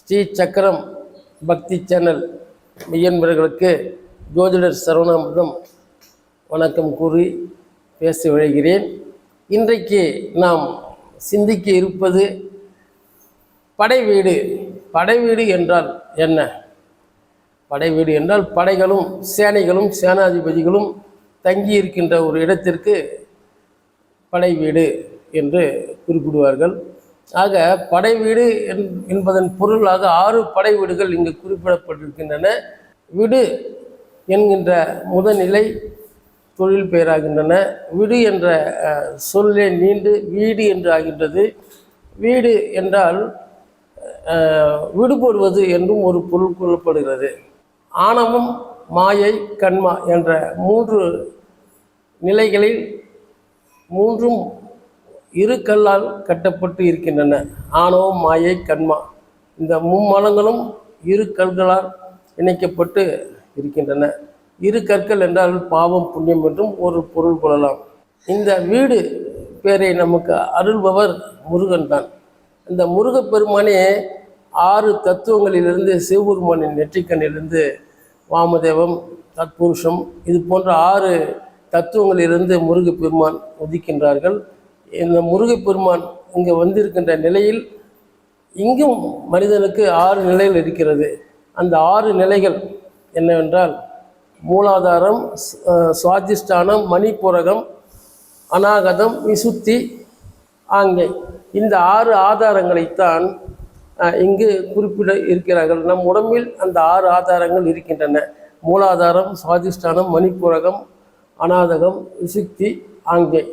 ஸ்ரீ சக்கரம் பக்தி சேனல் மெய்யன்பர்களுக்கு ஜோதிடர் சரவணாமிர்தம் வணக்கம் கூறி பேச விழைகிறேன். இன்றைக்கு நாம் சிந்திக்க இருப்பது படைவீடு. படைவீடு என்றால் என்ன? படைவீடு என்றால் படைகளும் சேனைகளும் சேனாதிபதிகளும் தங்கி இருக்கின்ற ஒரு இடத்திற்கு படைவீடு என்று குறிப்பிடுவார்கள். ஆக படைவீடு என்பதன் பொருளாக 6 படை வீடுகள் இங்கு குறிப்பிடப்பட்டிருக்கின்றன. விடு என்கின்ற முதநிலை தொழில் பெயராகின்றன. விடு என்ற சொல்லே நீண்டு வீடு என்று ஆகின்றது. வீடு என்றால் விடுபடுவது என்றும் ஒரு பொருள் கொள்ளப்படுகிறது. ஆணவம், மாயை, கண்மா என்ற 3 நிலைகளில் 3ம் இரு கல்லால் கட்டப்பட்டு இருக்கின்றன. ஆணவம், மாயை, கண்மா இந்த மும்மலங்களும் இரு கற்களால் இணைக்கப்பட்டு இருக்கின்றன. இரு கற்கள் என்றால் பாவம் புண்ணியம் என்றும் ஒரு பொருள் கொள்ளலாம். இந்த வீடு பேரை நமக்கு அருள்பவர் முருகன் தான். இந்த முருகப்பெருமானே 6 தத்துவங்களிலிருந்து சிவபெருமானின் நெற்றிக்கண்ணிலிருந்து வாமதேவம், தத்புருஷம் இது போன்ற 6 தத்துவங்களிலிருந்து முருகப்பெருமான் உதிக்கின்றார்கள். இந்த முருகப்பெருமான் இங்கே வந்திருக்கின்ற நிலையில் இங்கும் மனிதனுக்கு 6 நிலைகள் இருக்கிறது. அந்த 6 நிலைகள் என்னவென்றால் மூலாதாரம், சுவாதிஷ்டானம், மணிப்புரகம், அநாகதம், விசுத்தி, ஆங்கை. இந்த 6 ஆதாரங்களைத்தான் இங்கு குறிப்பிட இருக்கிறார்கள். நம் உடம்பில் அந்த 6 ஆதாரங்கள் இருக்கின்றன. மூலாதாரம், சுவாதிஷ்டானம், மணிப்புரகம், அநாதகம், விசுத்தி, ஆங்கை.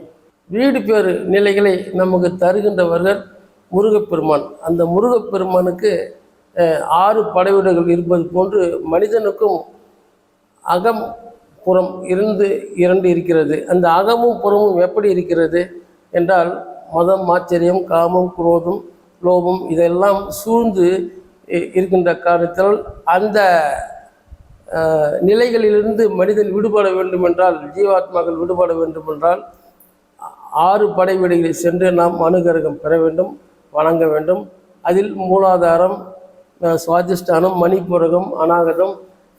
வீடு பேறு நிலைகளை நமக்கு தருகின்றவர்கள் முருகப்பெருமான். அந்த முருகப்பெருமானுக்கு 6 படைவீடுகள் இருப்பது போன்று மனிதனுக்கும் அகம் புறம் 2 இருக்கிறது. அந்த அகமும் புறமும் எப்படி இருக்கிறது என்றால் மதம், ஆச்சரியம், காமம், குரோதம், லோபம் இதெல்லாம் சூழ்ந்து இருக்கின்ற காரணத்தால் அந்த நிலைகளிலிருந்து மனிதன் விடுபட வேண்டுமென்றால், ஜீவாத்மாக்கள் விடுபட வேண்டுமென்றால் 6 படை வீடுகளில் சென்று நாம் அனுகிரகம் பெற வேண்டும், வணங்க வேண்டும். அதில் மூலாதாரம், சுவாதிஷ்டானம், மணிப்புரகம், அநாகதம்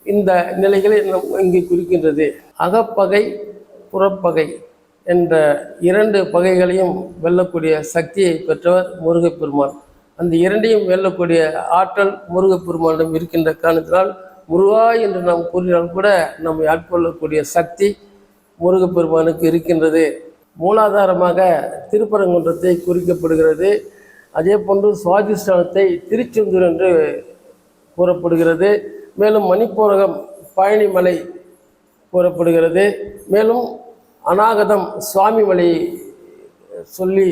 இந்த நிலைகளை இங்கே குறிக்கின்றது. அகப்பகை, புறப்பகை என்ற 2 பகைகளையும் வெல்லக்கூடிய சக்தியை பெற்றவர் முருகப்பெருமான். அந்த 2ஐயும் வெல்லக்கூடிய ஆற்றல் முருகப்பெருமானிடம் இருக்கின்ற காரணத்தினால் முருகா என்று நாம் கூறினால் கூட நம்மை ஆட்கொள்ளக்கூடிய சக்தி முருகப்பெருமானுக்கு இருக்கின்றது. மூலாதாரமாக திருப்பரங்குன்றத்தை குறிக்கப்படுகிறது. அதே போன்று சுவாதிஷ்டானத்தை திருச்செந்தூர் என்று கூறப்படுகிறது. மேலும் மணிப்பூரகம் பழனிமலை கூறப்படுகிறது. மேலும் அநாகதம் சுவாமிமலை சொல்லி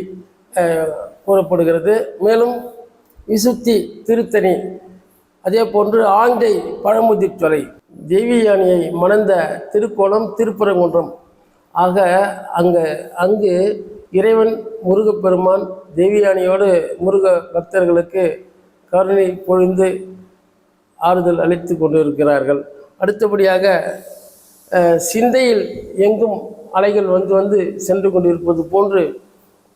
கூறப்படுகிறது. மேலும் விசுத்தி திருத்தணி, அதே போன்று ஆங்கை பழமுதிர்ச்சோலை, தெய்வயானியை மணந்த திருக்கோலம் திருப்பரங்குன்றம். ஆக அங்கு இறைவன் முருகப்பெருமான் தெய்வயானியோடு முருக பக்தர்களுக்கு கருணை பொழிந்து ஆறுதல் அளித்து கொண்டு இருக்கிறார்கள். அடுத்தபடியாக சிந்தையில் எங்கும் அலைகள் வந்து சென்று கொண்டிருப்பது போன்று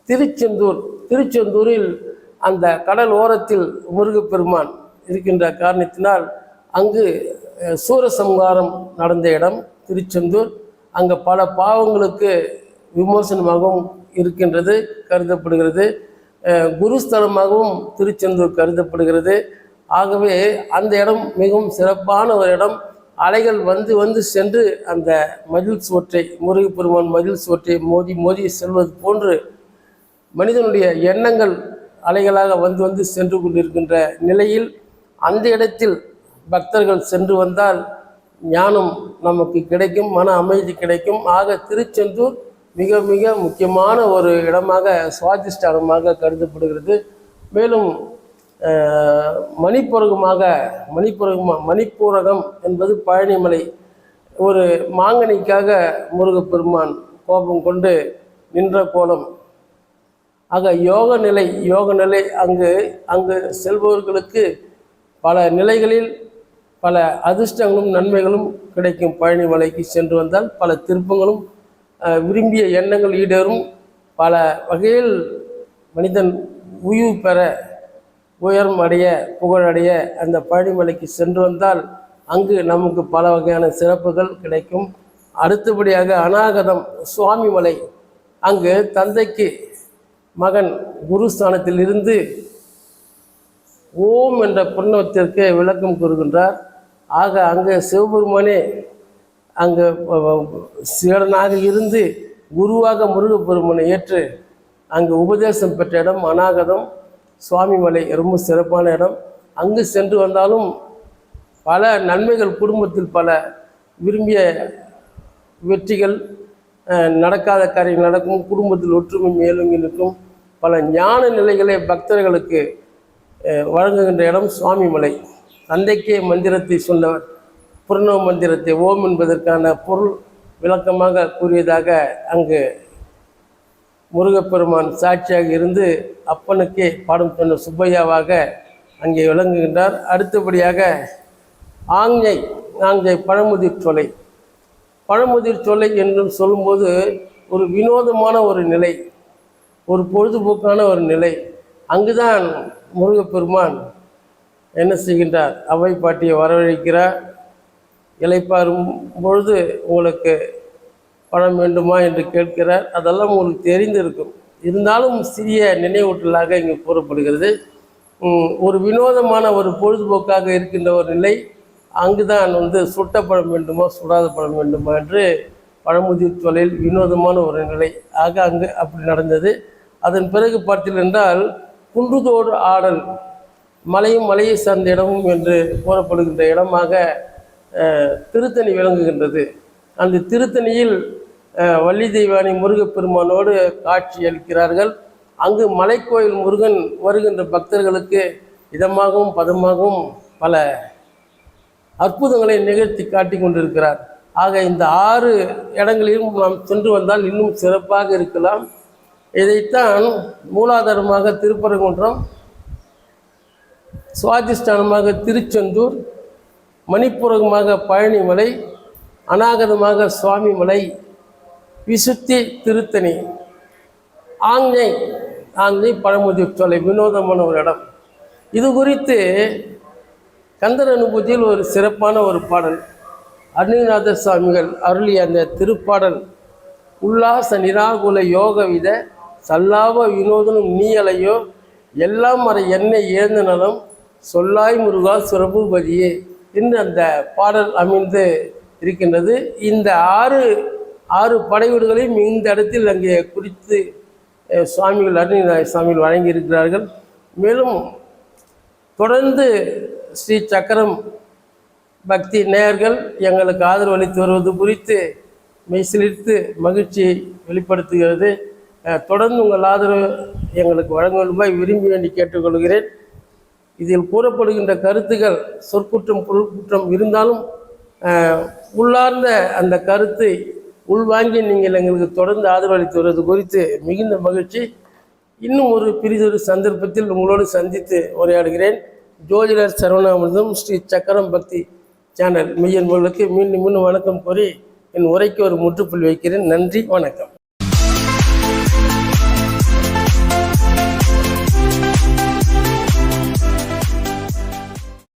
திருச்செந்தூரில் அந்த கடல் ஓரத்தில் முருகப்பெருமான் இருக்கின்ற காரணத்தினால் அங்கு சூரசம்ஹாரம் நடந்த இடம் திருச்செந்தூர். அங்கே பல பாவங்களுக்கு விமோசனமாகவும் இருக்கின்றது, கருதப்படுகிறது. குருஸ்தலமாகவும் திருச்செந்தூர் கருதப்படுகிறது. ஆகவே அந்த இடம் மிகவும் சிறப்பான ஒரு இடம். அலைகள் வந்து சென்று அந்த மதில் சுவற்றை, முருகப்பெருமான் மதில் சுவற்றை மோதி செல்வது போன்று மனிதனுடைய எண்ணங்கள் அலைகளாக வந்து சென்று கொண்டிருக்கின்ற நிலையில் அந்த இடத்தில் பக்தர்கள் சென்று வந்தால் ஞானம் நமக்கு கிடைக்கும், மன அமைதி கிடைக்கும். ஆக திருச்செந்தூர் மிக மிக முக்கியமான ஒரு இடமாக, சுவாதிஷ்டானமாக கருதப்படுகிறது. மேலும் மணிப்பூரகம் என்பது பழனிமலை. ஒரு மாங்கனிக்காக முருகப்பெருமான் கோபம் கொண்டு நின்ற கோலம். ஆக யோக நிலை அங்கு செல்பவர்களுக்கு பல நிலைகளில் பல அதிர்ஷ்டங்களும் நன்மைகளும் கிடைக்கும். பழனிமலைக்கு சென்று வந்தால் பல திருப்பங்களும் விரும்பிய எண்ணங்கள் ஈடேறும். பல வகையில் மனிதன் உயிர் பெற உயரம் அடைய புகழடைய அந்த பழனிமலைக்கு சென்று வந்தால் அங்கு நமக்கு பல வகையான சிறப்புகள் கிடைக்கும். அடுத்தபடியாக அநாகதம் சுவாமி மலை, அங்கு தந்தைக்கு மகன் குருஸ்தானத்தில் இருந்து ஓம் என்ற பிரணவத்திற்கு விளக்கம் கூறுகின்றார். ஆக அங்கே சிவபெருமானே அங்கு சீடனாக இருந்து குருவாக முருகப்பெருமானை ஏற்று அங்கு உபதேசம் பெற்ற இடம் அநாகதம் சுவாமி மலை. ரொம்ப சிறப்பான இடம். அங்கு சென்று வந்தாலும் பல நன்மைகள், குடும்பத்தில் பல விரும்பிய வெற்றிகள், நடக்காத காரியங்கள் நடக்கும், குடும்பத்தில் ஒற்றுமை மேலோங்கி நிற்கும், பல ஞான நிலைகளை பக்தர்களுக்கு வழங்குகின்ற இடம் சுவாமி மலை. தந்தைக்கே மந்திரத்தை சொன்னவர், பிரணவ மந்திரத்தை ஓம் என்பதற்கான பொருள் விளக்கமாக கூறியதாக அங்கு முருகப்பெருமான் சாட்சியாக இருந்து அப்பனுக்கே பாடம் சொன்ன சுப்பையாவாக அங்கே விளங்குகின்றார். அடுத்தபடியாக ஆஞ்சை பழமுதிர் சோலை. பழமுதிர் சோலை என்றும் சொல்லும்போது ஒரு வினோதமான ஒரு நிலை, ஒரு பொழுதுபோக்கான ஒரு நிலை. அங்குதான் முருகப்பெருமான் என்ன செய்கின்றார், அவை பாட்டியை வரவழைக்கிறார். இளைப்பாறும் பொழுது உங்களுக்கு பணம் வேண்டுமா என்று கேட்கிறார். அதெல்லாம் உங்களுக்கு தெரிந்திருக்கும். இருந்தாலும் சிறிய நினைவூட்டலாக இங்கு கூறப்படுகிறது. ஒரு வினோதமான ஒரு பொழுதுபோக்காக இருக்கின்ற ஒரு நிலை. அங்குதான் சுட்ட பழம் வேண்டுமா சுடாத பழம் வேண்டுமா என்று பழமுதிர் சோலையில் வினோதமான ஒரு நிலை. ஆக அங்கு அப்படி நடந்தது. அதன் பிறகு பார்த்தீர்கள் என்றால் குன்றுதோடு ஆடல், மலையும் மலையை சார்ந்த இடமும் என்று கூறப்படுகின்ற இடமாக திருத்தணி விளங்குகின்றது. அந்த திருத்தணியில் வள்ளி தெய்வானை முருகப்பெருமானோடு காட்சி அளிக்கிறார்கள். அங்கு மலைக்கோயில் முருகன் வருகின்ற பக்தர்களுக்கு இதமாகவும் பதமாகவும் பல அற்புதங்களை நிகழ்த்தி காட்டி கொண்டிருக்கிறார். ஆக இந்த 6 இடங்களிலும் நாம் சென்று வந்தால் இன்னும் சிறப்பாக இருக்கலாம். இதைத்தான் மூலாதாரமாக திருப்பரங்குன்றம், சுவாதிஷ்டானமாக திருச்செந்தூர், மணிப்புரகமாக பழனிமலை, அநாகதமாக சுவாமி மலை, விசுத்தி திருத்தணி, ஆஞ்சை பழமுதிர் சோலை வினோதமான ஒரு இடம். இது குறித்து கந்தர் அனுபூதியில் ஒரு சிறப்பான ஒரு பாடல், அருணிநாத சுவாமிகள் அருளிய அந்த திருப்பாடல், உல்லாச நிராகுல யோக வித சல்லாப வினோதனும் நீயலையோ எல்லாம் மறை என்னை இழந்த நலம் சொல்லாய் முருகா சுரபூபதியே என்று அந்த பாடல் அமைந்து இருக்கின்றது. இந்த 6 படைவீடுகளையும் இந்த இடத்தில் அங்கே குறித்து சுவாமிகள் அருணிநாத சுவாமிகள் வழங்கியிருக்கிறார்கள். மேலும் தொடர்ந்து ஸ்ரீ சக்கரம் பக்தி நேயர்கள் எங்களுக்கு ஆதரவு அளித்து வருவது குறித்து மெய்சிலிர்த்து மகிழ்ச்சியை வெளிப்படுத்துகிறது. தொடர்ந்து உங்கள் ஆதரவு எங்களுக்கு வழங்க வேண்டுமாய் விரும்பி வேண்டி கேட்டுக்கொள்கிறேன். இதில் கூறப்படுகின்ற கருத்துக்கள் சொற்குற்றம் பொருள் குற்றம் இருந்தாலும் உள்ளார்ந்த அந்த கருத்தை உள்வாங்கி நீங்கள் எங்களுக்கு தொடர்ந்து ஆதரவு அளித்து வருவது குறித்து மிகுந்த மகிழ்ச்சி. இன்னும் ஒரு பிரிதொரு சந்தர்ப்பத்தில் உங்களோடு சந்தித்து உரையாடுகிறேன். ஜோதிடர் சரவணாமிர்தம் ஸ்ரீ சக்கரம் பக்தி சேனல் மெய்யன்பர்களுக்கு மீண்டும் வணக்கம் கூறி என் உரைக்கு ஒரு முற்றுப்புள்ளி வைக்கிறேன். நன்றி, வணக்கம்.